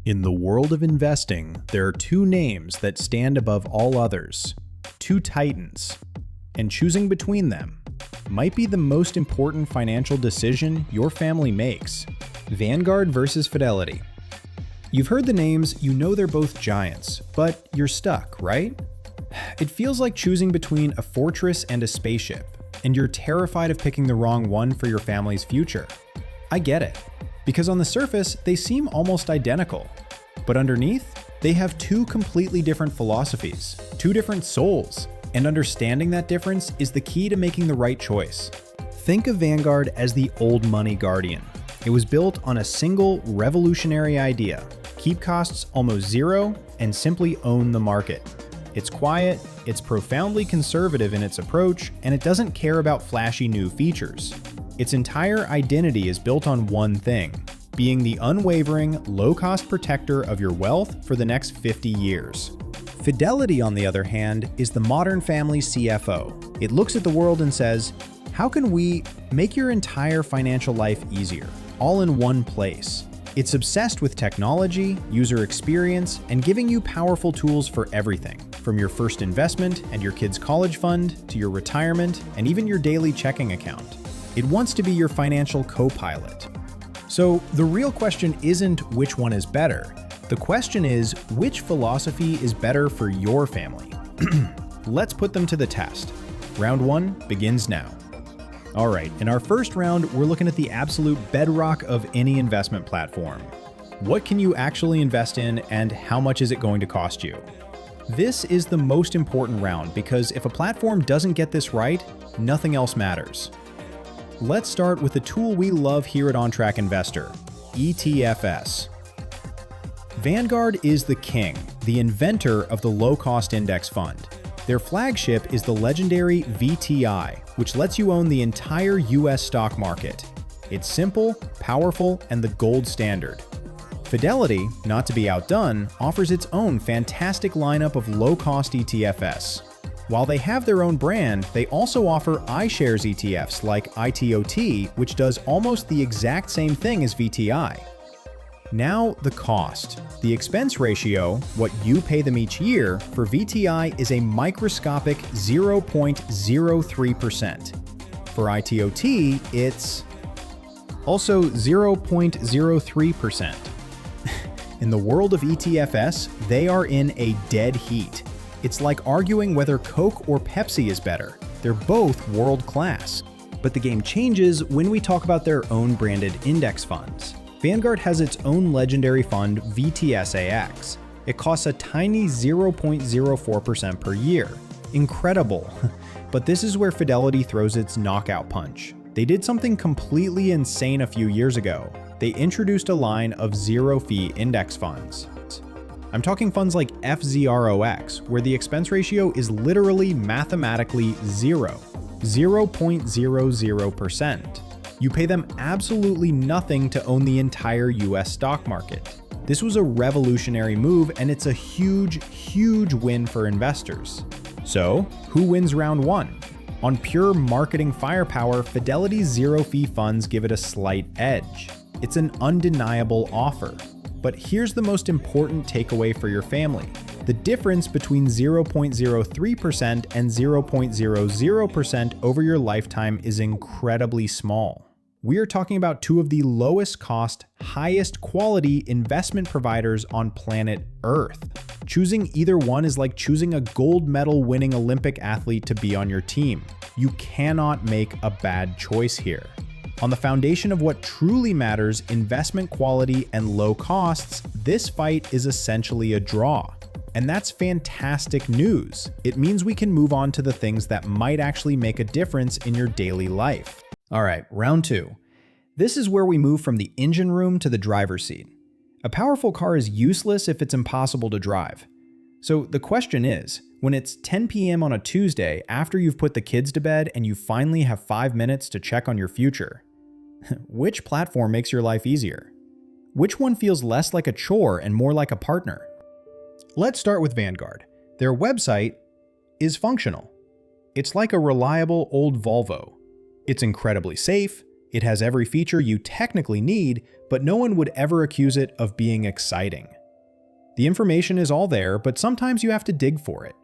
In the world of investing, there are two names that stand above all others, two titans, and choosing between them might be the most important financial decision your family makes. Vanguard versus Fidelity. You've heard the names, you know they're both giants, but you're stuck, right? It feels like choosing between a fortress and a spaceship, and you're terrified of picking the wrong one for your family's future. I get it, because on the surface, they seem almost identical. But underneath, they have two completely different philosophies, two different souls, and understanding that difference is the key to making the right choice. Think of Vanguard as the old money guardian. It was built on a single revolutionary idea: keep costs almost zero and simply own the market. It's quiet, it's profoundly conservative in its approach, and it doesn't care about flashy new features. Its entire identity is built on one thing: being the unwavering, low-cost protector of your wealth for the next 50 years. Fidelity, on the other hand, is the modern family CFO. It looks at the world and says, how can we make your entire financial life easier, all in one place? It's obsessed with technology, user experience, and giving you powerful tools for everything, from your first investment and your kid's college fund to your retirement and even your daily checking account. It wants to be your financial co-pilot. So the real question isn't which one is better. The question is, which philosophy is better for your family? Let's put them to the test. Round one begins now. All right, in our first round, we're looking at the absolute bedrock of any investment platform. What can you actually invest in and how much is it going to cost you? This is the most important round because if a platform doesn't get this right, nothing else matters. Let's start with the tool we love here at OnTrack Investor, ETFs. Vanguard is the king, the inventor of the low-cost index fund. Their flagship is the legendary VTI, which lets you own the entire US stock market. It's simple, powerful, and the gold standard. Fidelity, not to be outdone, offers its own fantastic lineup of low-cost ETFs. While they have their own brand, they also offer iShares ETFs like ITOT, which does almost the exact same thing as VTI. Now, the cost. The expense ratio, what you pay them each year, for VTI is a microscopic 0.03%. For ITOT, it's also 0.03%. In the world of ETFs, they are in a dead heat. It's like arguing whether Coke or Pepsi is better. They're both world-class. But the game changes when we talk about their own branded index funds. Vanguard has its own legendary fund, VTSAX. It costs a tiny 0.04% per year. Incredible. But this is where Fidelity throws its knockout punch. They did something completely insane a few years ago. They introduced a line of zero-fee index funds. I'm talking funds like FZROX, where the expense ratio is literally mathematically zero, 0.00%. You pay them absolutely nothing to own the entire US stock market. This was a revolutionary move, and it's a huge, huge win for investors. So, who wins round one? On pure marketing firepower, Fidelity's zero-fee funds give it a slight edge. It's an undeniable offer. But here's the most important takeaway for your family. The difference between 0.03% and 0.00% over your lifetime is incredibly small. We are talking about two of the lowest cost, highest quality investment providers on planet Earth. Choosing either one is like choosing a gold medal winning Olympic athlete to be on your team. You cannot make a bad choice here. On the foundation of what truly matters, investment quality and low costs, this fight is essentially a draw. And that's fantastic news. It means we can move on to the things that might actually make a difference in your daily life. All right, round two. This is where we move from the engine room to the driver's seat. A powerful car is useless if it's impossible to drive. So the question is, when it's 10 p.m. on a Tuesday after you've put the kids to bed and you finally have 5 minutes to check on your future, which platform makes your life easier? Which one feels less like a chore and more like a partner? Let's start with Vanguard. Their website is functional. It's like a reliable old Volvo. It's incredibly safe, it has every feature you technically need, but no one would ever accuse it of being exciting. The information is all there, but sometimes you have to dig for it.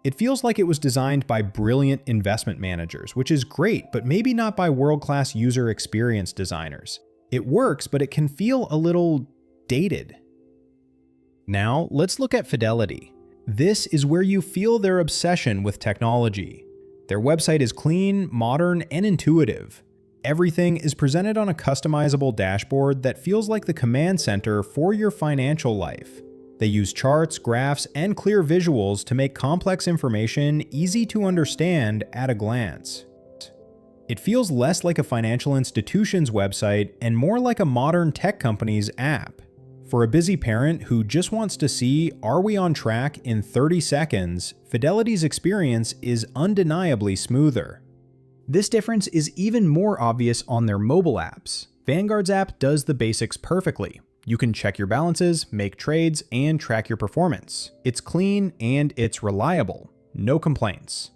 It feels like it was designed by brilliant investment managers, which is great, but maybe not by world-class user experience designers. It works, but it can feel a little dated. Now, let's look at Fidelity. This is where you feel their obsession with technology. Their website is clean, modern, and intuitive. Everything is presented on a customizable dashboard that feels like the command center for your financial life. They use charts, graphs, and clear visuals to make complex information easy to understand at a glance. It feels less like a financial institution's website and more like a modern tech company's app. For a busy parent who just wants to see, are we on track in 30 seconds, Fidelity's experience is undeniably smoother. This difference is even more obvious on their mobile apps. Vanguard's app does the basics perfectly. You can check your balances, make trades, and track your performance. It's clean and it's reliable. No complaints.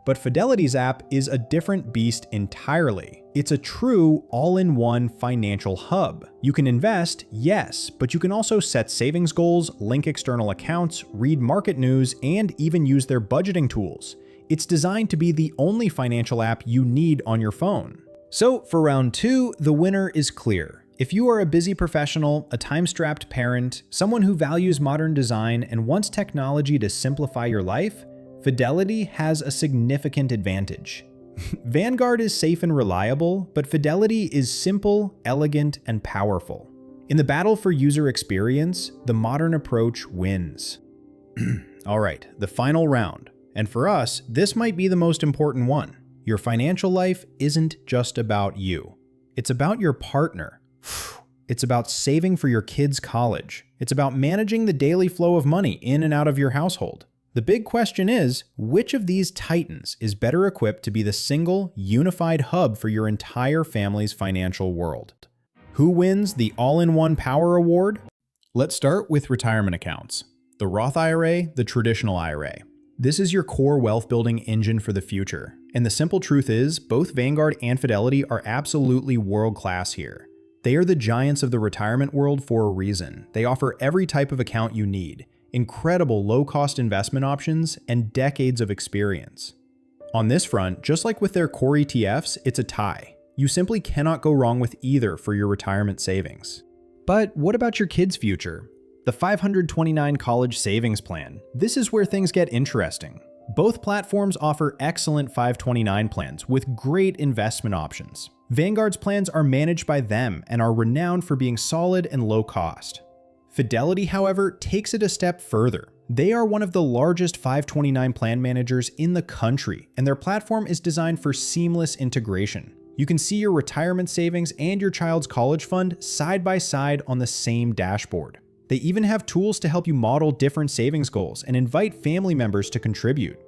But Fidelity's app is a different beast entirely. It's a true all-in-one financial hub. You can invest, yes, but you can also set savings goals, link external accounts, read market news, and even use their budgeting tools. It's designed to be the only financial app you need on your phone. So for round 2, the winner is clear. If you are a busy professional, a time-strapped parent, someone who values modern design and wants technology to simplify your life, Fidelity has a significant advantage. Vanguard is safe and reliable, but Fidelity is simple, elegant, and powerful. In the battle for user experience, the modern approach wins. All right, the final round. And for us, this might be the most important one. Your financial life isn't just about you. It's about your partner. It's about saving for your kids' college. It's about managing the daily flow of money in and out of your household. The big question is, which of these titans is better equipped to be the single, unified hub for your entire family's financial world? Who wins the all-in-one power award? Let's start with retirement accounts. The Roth IRA, the traditional IRA. This is your core wealth building engine for the future. And the simple truth is, both Vanguard and Fidelity are absolutely world-class here. They are the giants of the retirement world for a reason. They offer every type of account you need, incredible low-cost investment options, and decades of experience. On this front, just like with their core ETFs, it's a tie. You simply cannot go wrong with either for your retirement savings. But what about your kids' future? The 529 College Savings Plan. This is where things get interesting. Both platforms offer excellent 529 plans with great investment options. Vanguard's plans are managed by them and are renowned for being solid and low cost. Fidelity, however, takes it a step further. They are one of the largest 529 plan managers in the country, and their platform is designed for seamless integration. You can see your retirement savings and your child's college fund side by side on the same dashboard. They even have tools to help you model different savings goals and invite family members to contribute.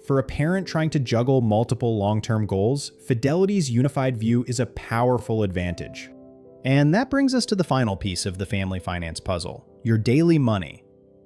For a parent trying to juggle multiple long-term goals, Fidelity's unified view is a powerful advantage. And that brings us to the final piece of the family finance puzzle, your daily money.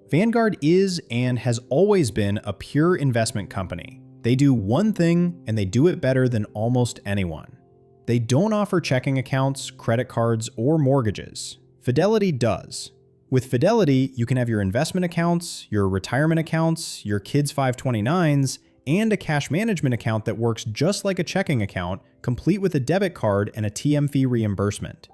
Vanguard is and has always been a pure investment company. They do one thing and they do it better than almost anyone. They don't offer checking accounts, credit cards, or mortgages. Fidelity does. With Fidelity, you can have your investment accounts, your retirement accounts, your kids' 529s, and a cash management account that works just like a checking account, complete with a debit card and a TM fee reimbursement.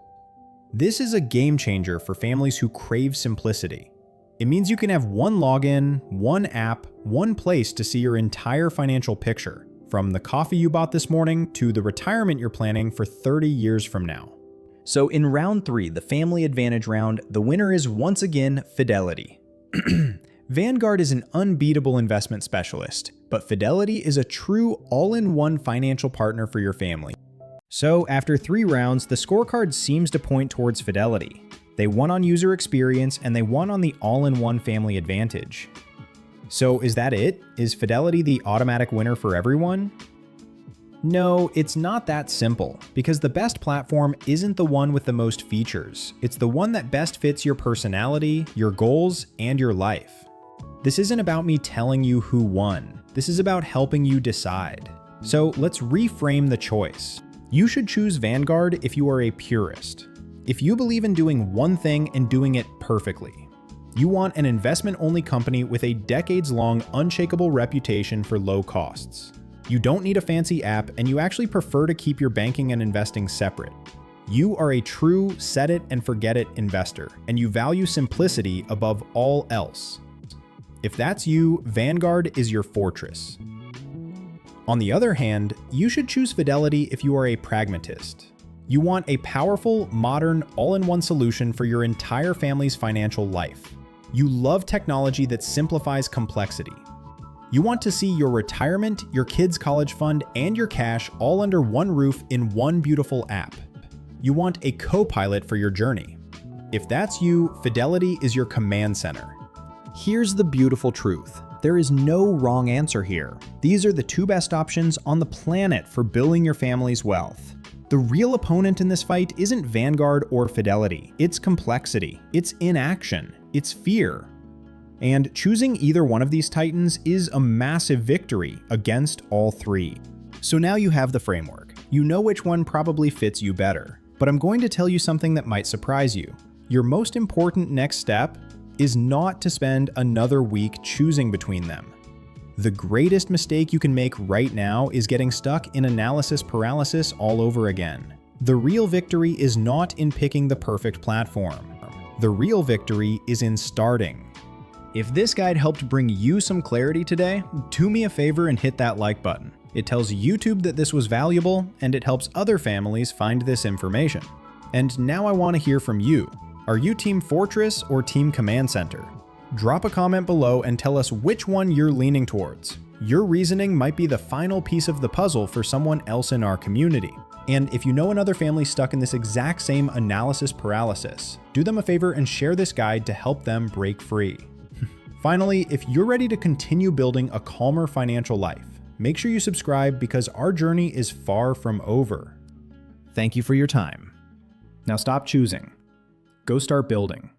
This is a game changer for families who crave simplicity. It means you can have one login, one app, one place to see your entire financial picture, from the coffee you bought this morning to the retirement you're planning for 30 years from now. So in round 3, the Family Advantage round, the winner is once again Fidelity. Vanguard is an unbeatable investment specialist, but Fidelity is a true all-in-one financial partner for your family. So after 3 rounds, the scorecard seems to point towards Fidelity. They won on user experience and they won on the all-in-one family advantage. So is that it? Is Fidelity the automatic winner for everyone? No, it's not that simple, because the best platform isn't the one with the most features. It's the one that best fits your personality, your goals, and your life. This isn't about me telling you who won. This is about helping you decide. So let's reframe the choice. You should choose Vanguard if you are a purist. If you believe in doing one thing and doing it perfectly. You want an investment-only company with a decades-long, unshakable reputation for low costs. You don't need a fancy app, and you actually prefer to keep your banking and investing separate. You are a true set-it-and-forget-it investor, and you value simplicity above all else. If that's you, Vanguard is your fortress. On the other hand, you should choose Fidelity if you are a pragmatist. You want a powerful, modern, all-in-one solution for your entire family's financial life. You love technology that simplifies complexity. You want to see your retirement, your kids' college fund, and your cash all under one roof in one beautiful app. You want a co-pilot for your journey. If that's you, Fidelity is your command center. Here's the beautiful truth. There is no wrong answer here. These are the two best options on the planet for building your family's wealth. The real opponent in this fight isn't Vanguard or Fidelity. It's complexity, it's inaction, it's fear. And choosing either one of these titans is a massive victory against all three. So now you have the framework. You know which one probably fits you better. But I'm going to tell you something that might surprise you. Your most important next step is not to spend another week choosing between them. The greatest mistake you can make right now is getting stuck in analysis paralysis all over again. The real victory is not in picking the perfect platform. The real victory is in starting. If this guide helped bring you some clarity today, do me a favor and hit that like button. It tells YouTube that this was valuable, and it helps other families find this information. And now I want to hear from you. Are you Team Fortress or Team Command Center? Drop a comment below and tell us which one you're leaning towards. Your reasoning might be the final piece of the puzzle for someone else in our community. And if you know another family stuck in this exact same analysis paralysis, do them a favor and share this guide to help them break free. Finally, if you're ready to continue building a calmer financial life, make sure you subscribe because our journey is far from over. Thank you for your time. Now stop choosing. Go start building.